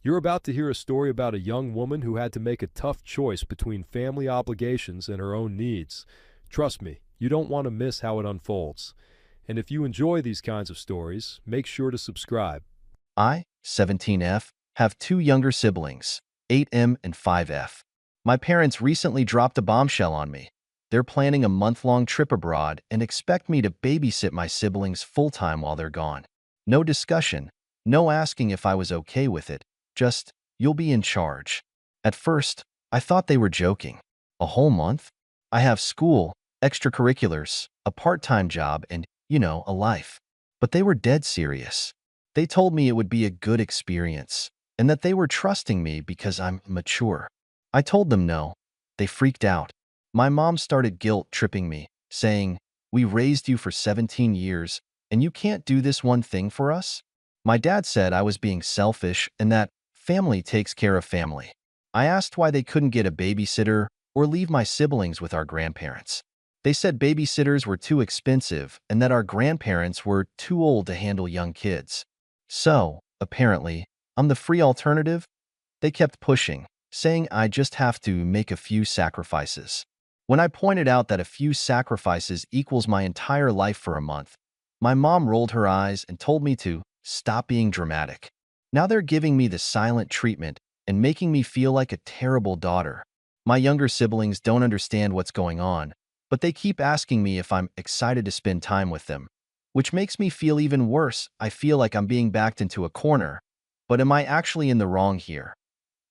You're about to hear a story about a young woman who had to make a tough choice between family obligations and her own needs. Trust me, you don't want to miss how it unfolds. And if you enjoy these kinds of stories, make sure to subscribe. I, 17F, have two younger siblings, 8M and 5F. My parents recently dropped a bombshell on me. They're planning a month-long trip abroad and expect me to babysit my siblings full-time while they're gone. No discussion, no asking if I was okay with it, just, you'll be in charge. At first, I thought they were joking. A whole month? I have school, extracurriculars, a part-time job, and, a life. But they were dead serious. They told me it would be a good experience, and that they were trusting me because I'm mature. I told them no. They freaked out. My mom started guilt-tripping me, saying, "We raised you for 17 years, and you can't do this one thing for us?" My dad said I was being selfish and that family takes care of family. I asked why they couldn't get a babysitter or leave my siblings with our grandparents. They said babysitters were too expensive and that our grandparents were too old to handle young kids. So, apparently, I'm the free alternative? They kept pushing, saying I just have to make a few sacrifices. When I pointed out that a few sacrifices equals my entire life for a month, my mom rolled her eyes and told me to stop being dramatic. Now they're giving me the silent treatment and making me feel like a terrible daughter. My younger siblings don't understand what's going on, but they keep asking me if I'm excited to spend time with them, which makes me feel even worse. I feel like I'm being backed into a corner. But am I actually in the wrong here?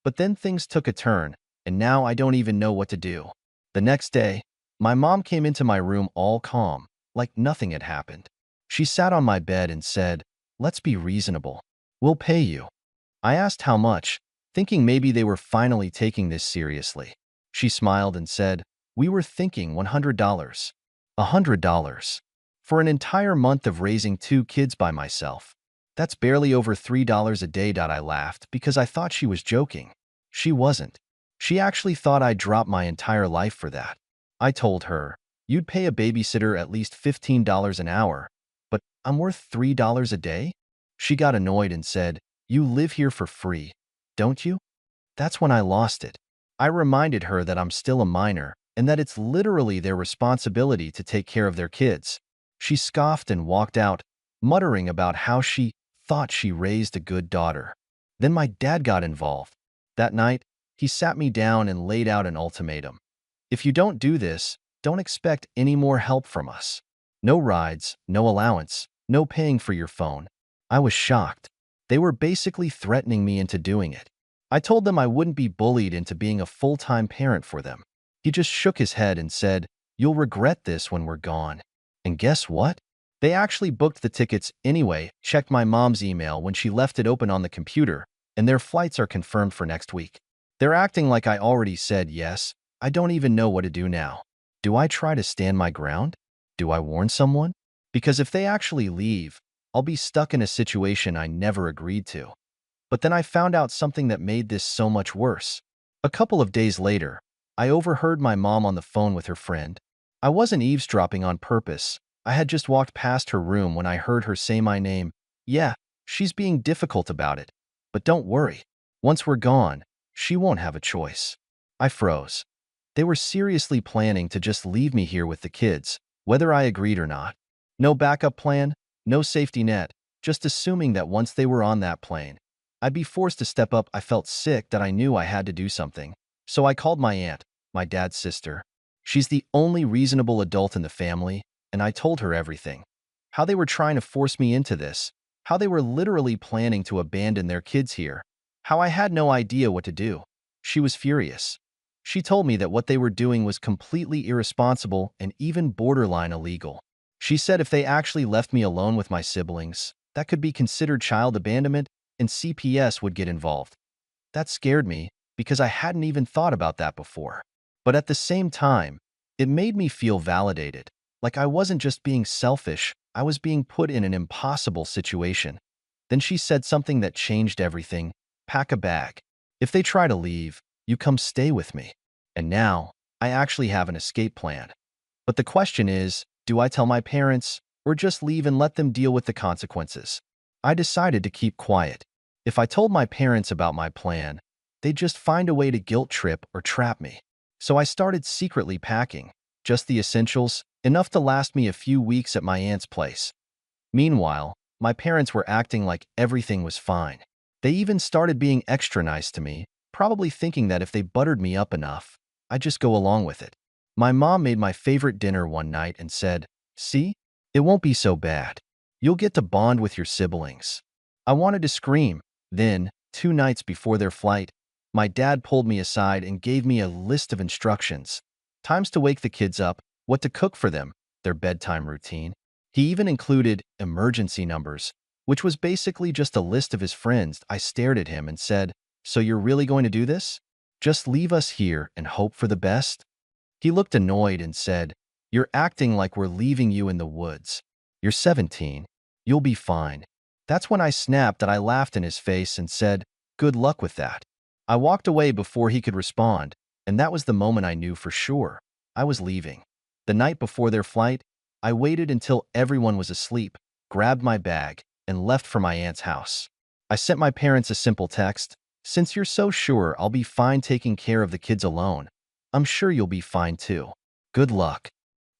But then things took a turn, and now I don't even know what to do. The next day, my mom came into my room all calm, like nothing had happened. She sat on my bed and said, "Let's be reasonable. We'll pay you." I asked how much, thinking maybe they were finally taking this seriously. She smiled and said, "We were thinking $100. $100. For an entire month of raising two kids by myself. That's barely over $3 a day." I laughed because I thought she was joking. She wasn't. She actually thought I'd drop my entire life for that. I told her, "You'd pay a babysitter at least $15 an hour, but I'm worth $3 a day?" She got annoyed and said, "You live here for free, don't you?" That's when I lost it. I reminded her that I'm still a minor and that it's literally their responsibility to take care of their kids. She scoffed and walked out, muttering about how she thought she raised a good daughter. Then my dad got involved. That night, he sat me down and laid out an ultimatum. "If you don't do this, don't expect any more help from us. No rides, no allowance, no paying for your phone." I was shocked. They were basically threatening me into doing it. I told them I wouldn't be bullied into being a full-time parent for them. He just shook his head and said, "You'll regret this when we're gone." And guess what? They actually booked the tickets anyway, checked my mom's email when she left it open on the computer, and their flights are confirmed for next week. They're acting like I already said yes. I don't even know what to do now. Do I try to stand my ground? Do I warn someone? Because if they actually leave, I'll be stuck in a situation I never agreed to. But then I found out something that made this so much worse. A couple of days later, I overheard my mom on the phone with her friend. I wasn't eavesdropping on purpose. I had just walked past her room when I heard her say my name. "Yeah, she's being difficult about it. But don't worry. Once we're gone, she won't have a choice." I froze. They were seriously planning to just leave me here with the kids, whether I agreed or not. No backup plan, no safety net, just assuming that once they were on that plane, I'd be forced to step up. I felt sick that I knew I had to do something. So I called my aunt, my dad's sister. She's the only reasonable adult in the family, and I told her everything. How they were trying to force me into this, how they were literally planning to abandon their kids here, how I had no idea what to do. She was furious. She told me that what they were doing was completely irresponsible and even borderline illegal. She said if they actually left me alone with my siblings, that could be considered child abandonment and CPS would get involved. That scared me because I hadn't even thought about that before. But at the same time, it made me feel validated. Like I wasn't just being selfish, I was being put in an impossible situation. Then she said something that changed everything. "Pack a bag. If they try to leave, you come stay with me." And now, I actually have an escape plan. But the question is, do I tell my parents or just leave and let them deal with the consequences? I decided to keep quiet. If I told my parents about my plan, they'd just find a way to guilt trip or trap me. So I started secretly packing, just the essentials, enough to last me a few weeks at my aunt's place. Meanwhile, my parents were acting like everything was fine. They even started being extra nice to me, probably thinking that if they buttered me up enough, I'd just go along with it. My mom made my favorite dinner one night and said, "See, it won't be so bad. You'll get to bond with your siblings." I wanted to scream. Then, 2 nights before their flight, my dad pulled me aside and gave me a list of instructions. Times to wake the kids up, what to cook for them, their bedtime routine. He even included emergency numbers, which was basically just a list of his friends. I stared at him and said, "So you're really going to do this? Just leave us here and hope for the best?" He looked annoyed and said, "You're acting like we're leaving you in the woods. You're 17. You'll be fine." That's when I snapped and I laughed in his face and said, "Good luck with that." I walked away before he could respond, and that was the moment I knew for sure I was leaving. The night before their flight, I waited until everyone was asleep, grabbed my bag, and left for my aunt's house. I sent my parents a simple text, "Since you're so sure I'll be fine taking care of the kids alone, I'm sure you'll be fine too. Good luck."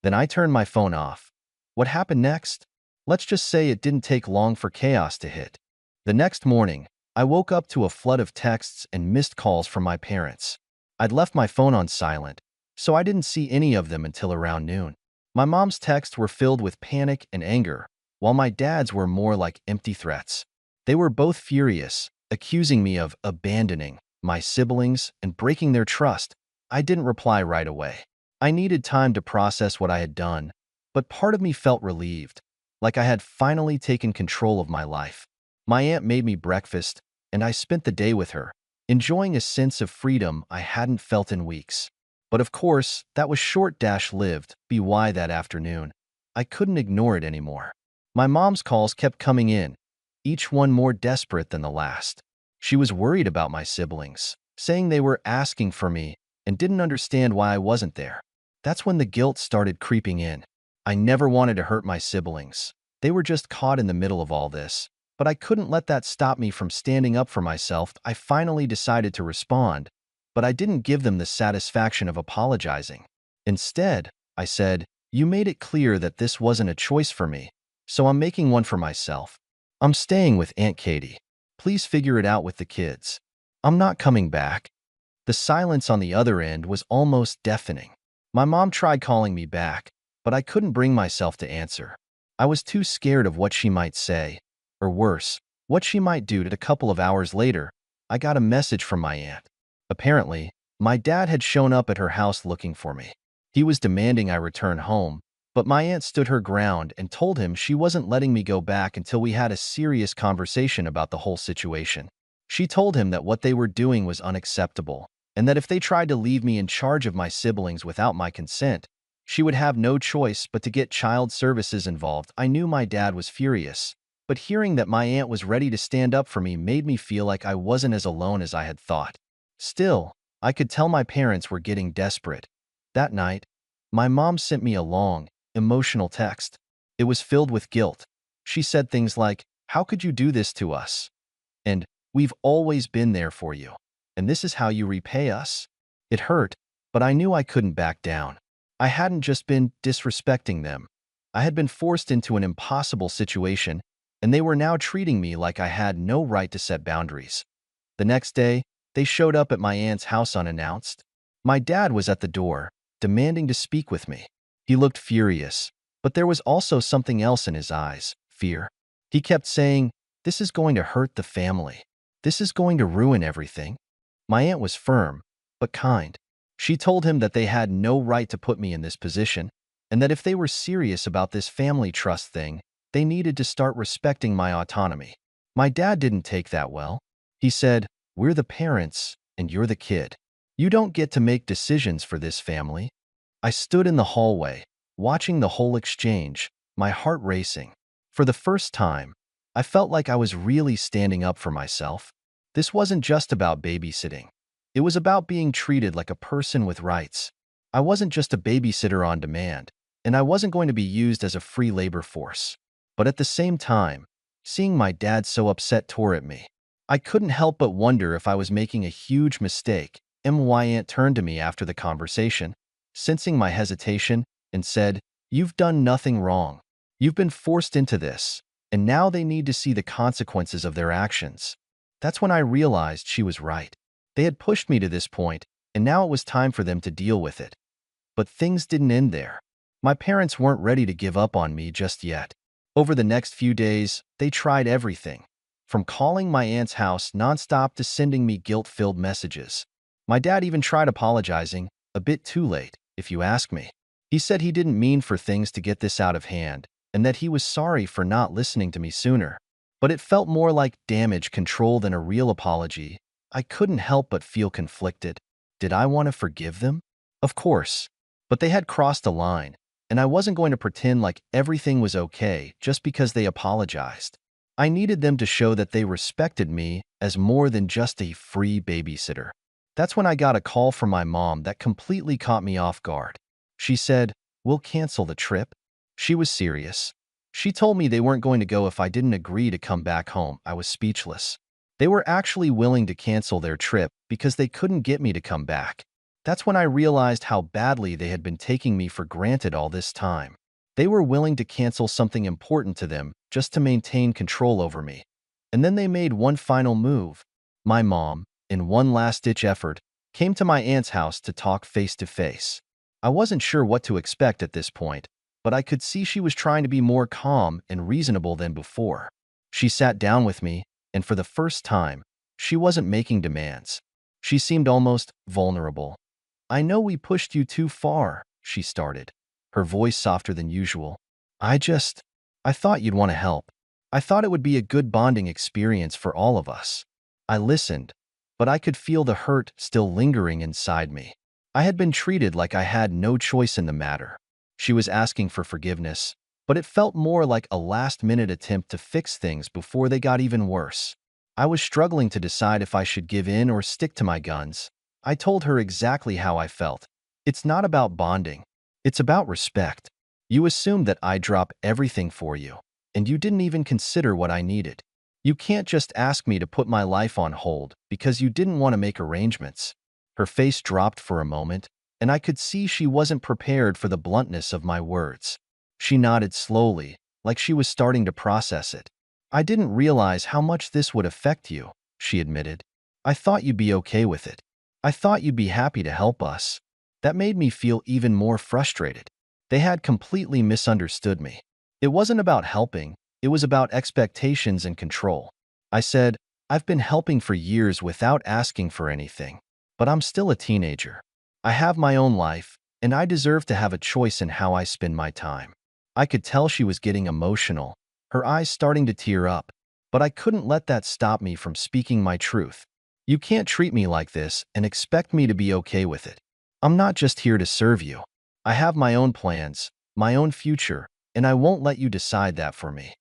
Then I turned my phone off. What happened next? Let's just say it didn't take long for chaos to hit. The next morning, I woke up to a flood of texts and missed calls from my parents. I'd left my phone on silent, so I didn't see any of them until around noon. My mom's texts were filled with panic and anger, while my dad's were more like empty threats. They were both furious, accusing me of abandoning my siblings and breaking their trust. I didn't reply right away. I needed time to process what I had done, but part of me felt relieved, like I had finally taken control of my life. My aunt made me breakfast, and I spent the day with her, enjoying a sense of freedom I hadn't felt in weeks. But of course, that was short-lived. By that afternoon, I couldn't ignore it anymore. My mom's calls kept coming in, each one more desperate than the last. She was worried about my siblings, saying they were asking for me and didn't understand why I wasn't there. That's when the guilt started creeping in. I never wanted to hurt my siblings. They were just caught in the middle of all this. But I couldn't let that stop me from standing up for myself. I finally decided to respond, but I didn't give them the satisfaction of apologizing. Instead, I said, "You made it clear that this wasn't a choice for me, so I'm making one for myself. I'm staying with Aunt Katie. Please figure it out with the kids. I'm not coming back." The silence on the other end was almost deafening. My mom tried calling me back, but I couldn't bring myself to answer. I was too scared of what she might say, or worse, what she might do. A couple of hours later, I got a message from my aunt. Apparently, my dad had shown up at her house looking for me. He was demanding I return home, but my aunt stood her ground and told him she wasn't letting me go back until we had a serious conversation about the whole situation. She told him that what they were doing was unacceptable, and that if they tried to leave me in charge of my siblings without my consent, she would have no choice but to get child services involved. I knew my dad was furious, but hearing that my aunt was ready to stand up for me made me feel like I wasn't as alone as I had thought. Still, I could tell my parents were getting desperate. That night, my mom sent me a long, emotional text. It was filled with guilt. She said things like, "How could you do this to us?" And, "We've always been there for you. And this is how you repay us?" It hurt, but I knew I couldn't back down. I hadn't just been disrespecting them. I had been forced into an impossible situation, and they were now treating me like I had no right to set boundaries. The next day, they showed up at my aunt's house unannounced. My dad was at the door, demanding to speak with me. He looked furious, but there was also something else in his eyes, fear. He kept saying, "This is going to hurt the family. This is going to ruin everything." My aunt was firm, but kind. She told him that they had no right to put me in this position, and that if they were serious about this family trust thing, they needed to start respecting my autonomy. My dad didn't take that well. He said, "We're the parents, and you're the kid. You don't get to make decisions for this family." I stood in the hallway, watching the whole exchange, my heart racing. For the first time, I felt like I was really standing up for myself. This wasn't just about babysitting. It was about being treated like a person with rights. I wasn't just a babysitter on demand, and I wasn't going to be used as a free labor force. But at the same time, seeing my dad so upset tore at me. I couldn't help but wonder if I was making a huge mistake. My aunt turned to me after the conversation, sensing my hesitation, and said, "You've done nothing wrong. You've been forced into this, and now they need to see the consequences of their actions." That's when I realized she was right. They had pushed me to this point, and now it was time for them to deal with it. But things didn't end there. My parents weren't ready to give up on me just yet. Over the next few days, they tried everything, from calling my aunt's house nonstop to sending me guilt-filled messages. My dad even tried apologizing, a bit too late, if you ask me. He said he didn't mean for things to get this out of hand, and that he was sorry for not listening to me sooner. But it felt more like damage control than a real apology. I couldn't help but feel conflicted. Did I want to forgive them? Of course. But they had crossed a line, and I wasn't going to pretend like everything was okay just because they apologized. I needed them to show that they respected me as more than just a free babysitter. That's when I got a call from my mom that completely caught me off guard. She said, "We'll cancel the trip." She was serious. She told me they weren't going to go if I didn't agree to come back home. I was speechless. They were actually willing to cancel their trip because they couldn't get me to come back. That's when I realized how badly they had been taking me for granted all this time. They were willing to cancel something important to them just to maintain control over me. And then they made one final move. My mom, in one last-ditch effort, came to my aunt's house to talk face-to-face. I wasn't sure what to expect at this point, but I could see she was trying to be more calm and reasonable than before. She sat down with me, and for the first time, she wasn't making demands. She seemed almost vulnerable. "I know we pushed you too far," she started, her voice softer than usual. I thought you'd want to help. I thought it would be a good bonding experience for all of us." I listened, but I could feel the hurt still lingering inside me. I had been treated like I had no choice in the matter. She was asking for forgiveness, but it felt more like a last-minute attempt to fix things before they got even worse. I was struggling to decide if I should give in or stick to my guns. I told her exactly how I felt. "It's not about bonding. It's about respect. You assumed that I'd drop everything for you, and you didn't even consider what I needed. You can't just ask me to put my life on hold because you didn't want to make arrangements." Her face dropped for a moment, and I could see she wasn't prepared for the bluntness of my words. She nodded slowly, like she was starting to process it. "I didn't realize how much this would affect you," she admitted. "I thought you'd be okay with it. I thought you'd be happy to help us." That made me feel even more frustrated. They had completely misunderstood me. It wasn't about helping, it was about expectations and control. I said, "I've been helping for years without asking for anything, but I'm still a teenager. I have my own life, and I deserve to have a choice in how I spend my time." I could tell she was getting emotional, her eyes starting to tear up, but I couldn't let that stop me from speaking my truth. "You can't treat me like this and expect me to be okay with it. I'm not just here to serve you. I have my own plans, my own future, and I won't let you decide that for me."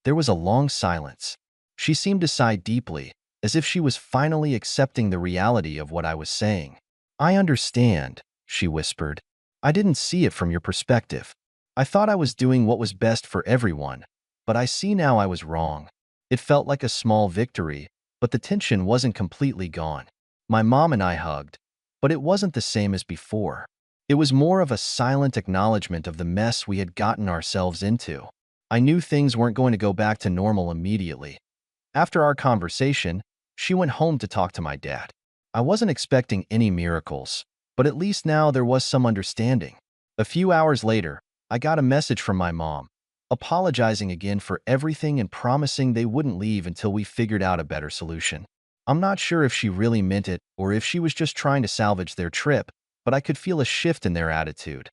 There was a long silence. She seemed to sigh deeply, as if she was finally accepting the reality of what I was saying. "I understand," she whispered. "I didn't see it from your perspective. I thought I was doing what was best for everyone, but I see now I was wrong." It felt like a small victory, but the tension wasn't completely gone. My mom and I hugged, but it wasn't the same as before. It was more of a silent acknowledgement of the mess we had gotten ourselves into. I knew things weren't going to go back to normal immediately. After our conversation, she went home to talk to my dad. I wasn't expecting any miracles, but at least now there was some understanding. A few hours later, I got a message from my mom, apologizing again for everything and promising they wouldn't leave until we figured out a better solution. I'm not sure if she really meant it or if she was just trying to salvage their trip, but I could feel a shift in their attitude.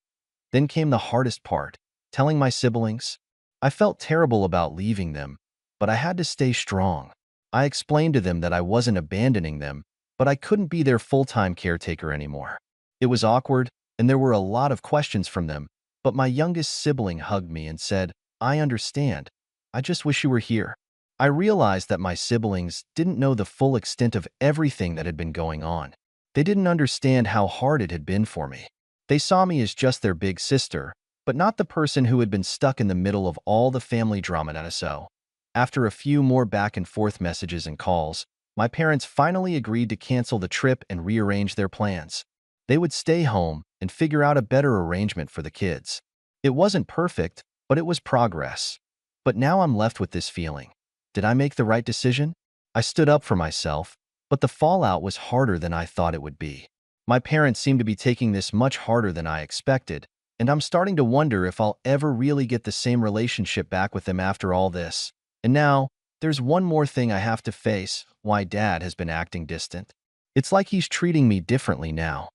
Then came the hardest part, telling my siblings. I felt terrible about leaving them, but I had to stay strong. I explained to them that I wasn't abandoning them, but I couldn't be their full-time caretaker anymore. It was awkward, and there were a lot of questions from them, but my youngest sibling hugged me and said, "I understand. I just wish you were here." I realized that my siblings didn't know the full extent of everything that had been going on. They didn't understand how hard it had been for me. They saw me as just their big sister, but not the person who had been stuck in the middle of all the family drama. So, after a few more back-and-forth messages and calls, My parents finally agreed to cancel the trip and rearrange their plans. They would stay home and figure out a better arrangement for the kids. It wasn't perfect, but it was progress. But now I'm left with this feeling. Did I make the right decision? I stood up for myself, but the fallout was harder than I thought it would be. My parents seem to be taking this much harder than I expected, and I'm starting to wonder if I'll ever really get the same relationship back with them after all this. And now, there's one more thing I have to face: why Dad has been acting distant. It's like he's treating me differently now.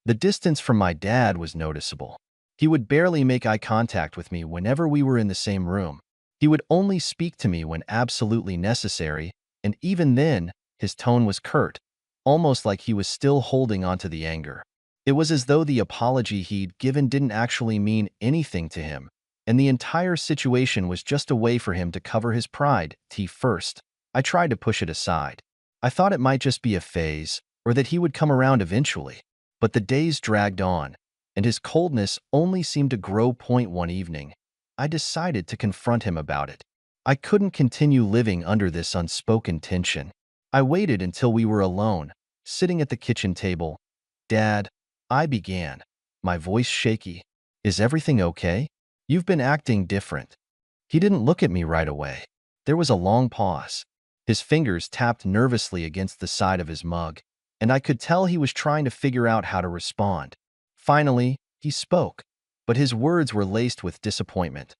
The distance from my dad was noticeable. He would barely make eye contact with me whenever we were in the same room. He would only speak to me when absolutely necessary, and even then, his tone was curt, almost like he was still holding on to the anger. It was as though the apology he'd given didn't actually mean anything to him, and the entire situation was just a way for him to cover his pride. First, I tried to push it aside. I thought it might just be a phase, or that he would come around eventually. But the days dragged on, and his coldness only seemed to grow. One evening, I decided to confront him about it. I couldn't continue living under this unspoken tension. I waited until we were alone, sitting at the kitchen table. "Dad," I began, my voice shaky, "is everything okay? You've been acting different." He didn't look at me right away. There was a long pause. His fingers tapped nervously against the side of his mug, and I could tell he was trying to figure out how to respond. Finally, he spoke, but his words were laced with disappointment.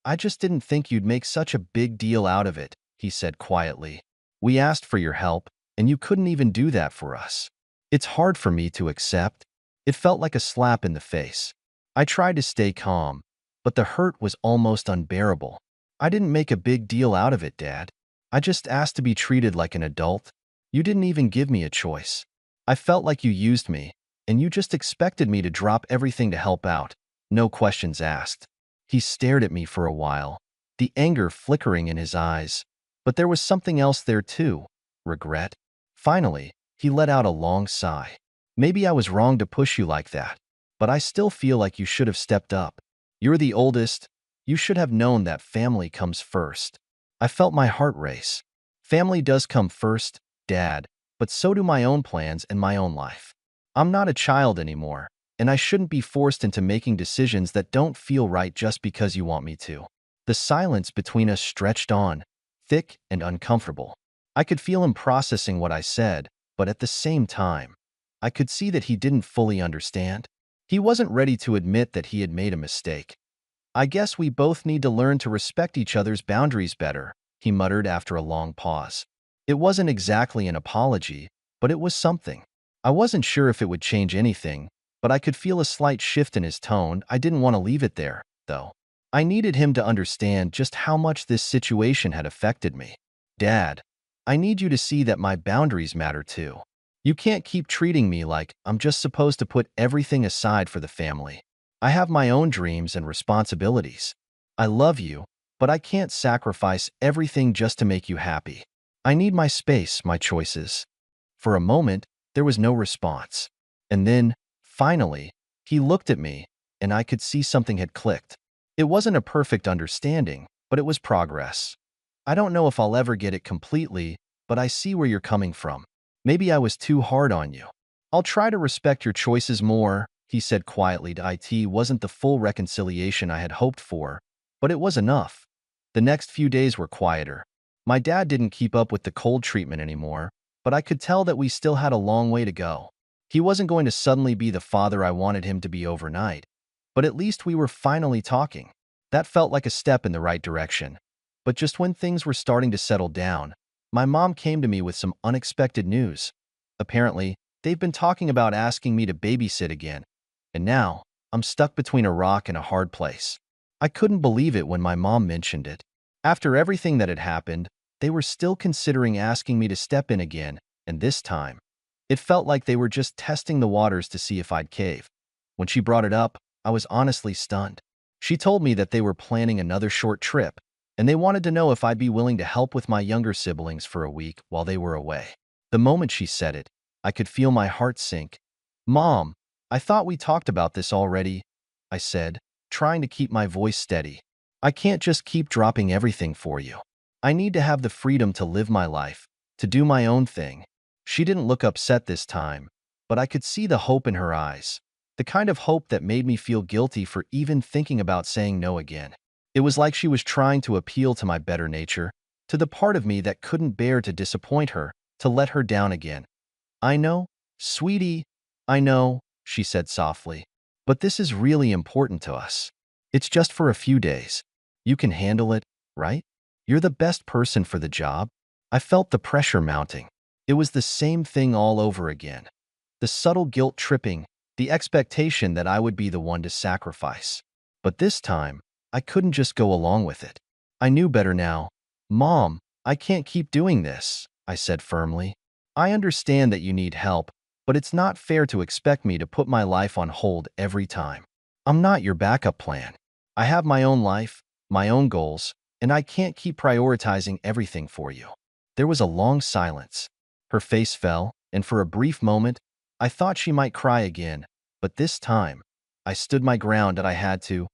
"I just didn't think you'd make such a big deal out of it," he said quietly. "We asked for your help, and you couldn't even do that for us. It's hard for me to accept." It felt like a slap in the face. I tried to stay calm, but the hurt was almost unbearable. "I didn't make a big deal out of it, Dad. I just asked to be treated like an adult. You didn't even give me a choice. I felt like you used me, and you just expected me to drop everything to help out, no questions asked." He stared at me for a while, the anger flickering in his eyes. But there was something else there too: regret. Finally, he let out a long sigh. "Maybe I was wrong to push you like that, but I still feel like you should have stepped up. You're the oldest. You should have known that family comes first." I felt my heart race. Family does come first, Dad, but so do my own plans and my own life. I'm not a child anymore, and I shouldn't be forced into making decisions that don't feel right just because you want me to. The silence between us stretched on, thick and uncomfortable. I could feel him processing what I said, but at the same time, I could see that he didn't fully understand. He wasn't ready to admit that he had made a mistake. "I guess we both need to learn to respect each other's boundaries better," he muttered after a long pause. It wasn't exactly an apology, but it was something. I wasn't sure if it would change anything, but I could feel a slight shift in his tone. I didn't want to leave it there, though. I needed him to understand just how much this situation had affected me. "Dad, I need you to see that my boundaries matter too. You can't keep treating me like I'm just supposed to put everything aside for the family. I have my own dreams and responsibilities. I love you, but I can't sacrifice everything just to make you happy. I need my space, my choices." For a moment, there was no response. And then, finally, he looked at me, and I could see something had clicked. It wasn't a perfect understanding, but it was progress. "I don't know if I'll ever get it completely, but I see where you're coming from. Maybe I was too hard on you. I'll try to respect your choices more," he said quietly. It wasn't the full reconciliation I had hoped for, but it was enough. The next few days were quieter. My dad didn't keep up with the cold treatment anymore, but I could tell that we still had a long way to go. He wasn't going to suddenly be the father I wanted him to be overnight, but at least we were finally talking. That felt like a step in the right direction. But just when things were starting to settle down, my mom came to me with some unexpected news. Apparently, they've been talking about asking me to babysit again, and now I'm stuck between a rock and a hard place. I couldn't believe it when my mom mentioned it. After everything that had happened, they were still considering asking me to step in again, and this time, it felt like they were just testing the waters to see if I'd cave. When she brought it up, I was honestly stunned. She told me that they were planning another short trip, and they wanted to know if I'd be willing to help with my younger siblings for a week while they were away. The moment she said it, I could feel my heart sink. "Mom, I thought we talked about this already," I said, trying to keep my voice steady. "I can't just keep dropping everything for you. I need to have the freedom to live my life, to do my own thing. She didn't look upset this time, but I could see the hope in her eyes, the kind of hope that made me feel guilty for even thinking about saying no again. It was like she was trying to appeal to my better nature, to the part of me that couldn't bear to disappoint her, to let her down again. "I know, sweetie, I know," she said softly, "but this is really important to us. It's just for a few days. You can handle it, right? You're the best person for the job." I felt the pressure mounting. It was the same thing all over again. The subtle guilt tripping, the expectation that I would be the one to sacrifice. But this time, I couldn't just go along with it. I knew better now. "Mom, I can't keep doing this," I said firmly. "I understand that you need help, but it's not fair to expect me to put my life on hold every time. I'm not your backup plan. I have my own life, my own goals, and I can't keep prioritizing everything for you." There was a long silence. Her face fell, and for a brief moment, I thought she might cry again, but this time, I stood my ground and I had to.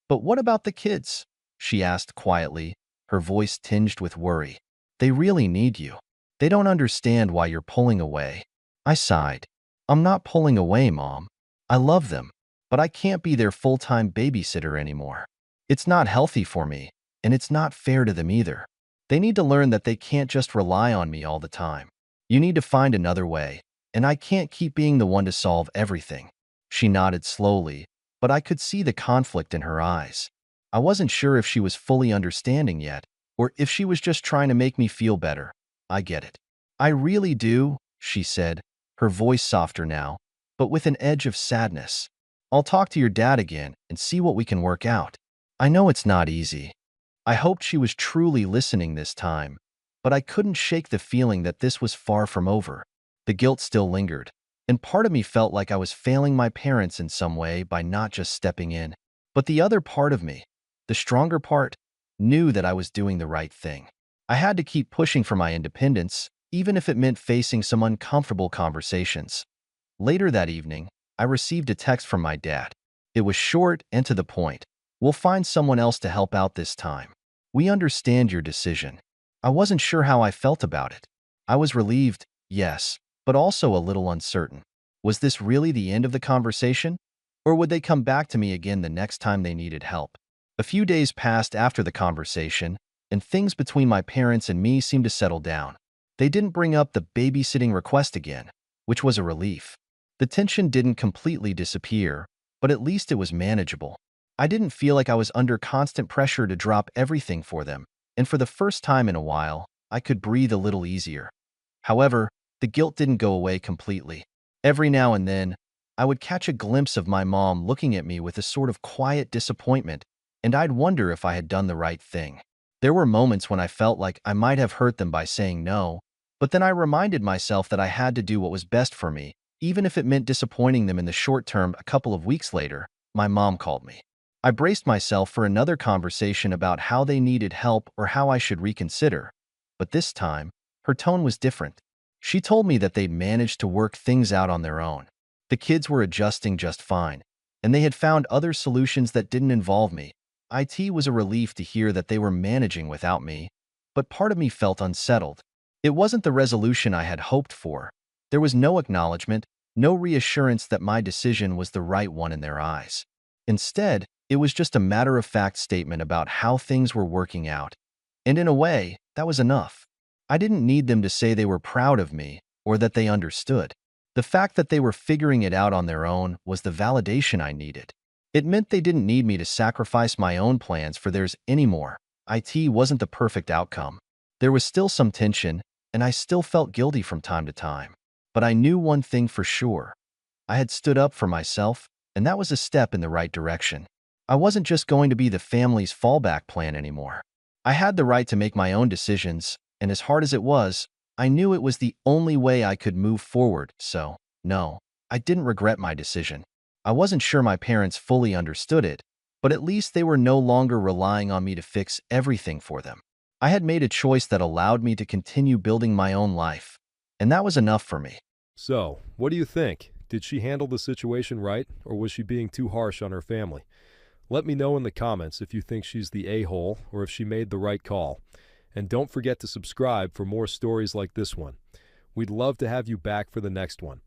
"But what about the kids?" she asked quietly, her voice tinged with worry. "They really need you. They don't understand why you're pulling away." I sighed. "I'm not pulling away, Mom. I love them, but I can't be their full-time babysitter anymore. It's not healthy for me, and it's not fair to them either. They need to learn that they can't just rely on me all the time. You need to find another way, and I can't keep being the one to solve everything." She nodded slowly, but I could see the conflict in her eyes. I wasn't sure if she was fully understanding yet, or if she was just trying to make me feel better. "I get it. I really do," she said, her voice softer now, but with an edge of sadness. "I'll talk to your dad again and see what we can work out." I know it's not easy. I hoped she was truly listening this time, but I couldn't shake the feeling that this was far from over. The guilt still lingered, and part of me felt like I was failing my parents in some way by not just stepping in. But the other part of me, the stronger part, knew that I was doing the right thing. I had to keep pushing for my independence, even if it meant facing some uncomfortable conversations. Later that evening, I received a text from my dad. It was short and to the point. "We'll find someone else to help out this time. We understand your decision." I wasn't sure how I felt about it. I was relieved, yes, but also a little uncertain. Was this really the end of the conversation? Or would they come back to me again the next time they needed help? A few days passed after the conversation, and things between my parents and me seemed to settle down. They didn't bring up the babysitting request again, which was a relief. The tension didn't completely disappear, but at least it was manageable. I didn't feel like I was under constant pressure to drop everything for them, and for the first time in a while, I could breathe a little easier. However, the guilt didn't go away completely. Every now and then, I would catch a glimpse of my mom looking at me with a sort of quiet disappointment, and I'd wonder if I had done the right thing. There were moments when I felt like I might have hurt them by saying no, but then I reminded myself that I had to do what was best for me, even if it meant disappointing them in the short term. A couple of weeks later, my mom called me. I braced myself for another conversation about how they needed help or how I should reconsider. But this time, her tone was different. She told me that they'd managed to work things out on their own. The kids were adjusting just fine, and they had found other solutions that didn't involve me. It was a relief to hear that they were managing without me, but part of me felt unsettled. It wasn't the resolution I had hoped for. There was no acknowledgement, no reassurance that my decision was the right one in their eyes. Instead, it was just a matter-of-fact statement about how things were working out. And in a way, that was enough. I didn't need them to say they were proud of me or that they understood. The fact that they were figuring it out on their own was the validation I needed. It meant they didn't need me to sacrifice my own plans for theirs anymore. It wasn't the perfect outcome. There was still some tension, and I still felt guilty from time to time. But I knew one thing for sure. I had stood up for myself, and that was a step in the right direction. I wasn't just going to be the family's fallback plan anymore. I had the right to make my own decisions, and as hard as it was, I knew it was the only way I could move forward. So, no, I didn't regret my decision. I wasn't sure my parents fully understood it, but at least they were no longer relying on me to fix everything for them. I had made a choice that allowed me to continue building my own life, and that was enough for me. So, what do you think? Did she handle the situation right, or was she being too harsh on her family? Let me know in the comments if you think she's the a-hole or if she made the right call. And don't forget to subscribe for more stories like this one. We'd love to have you back for the next one.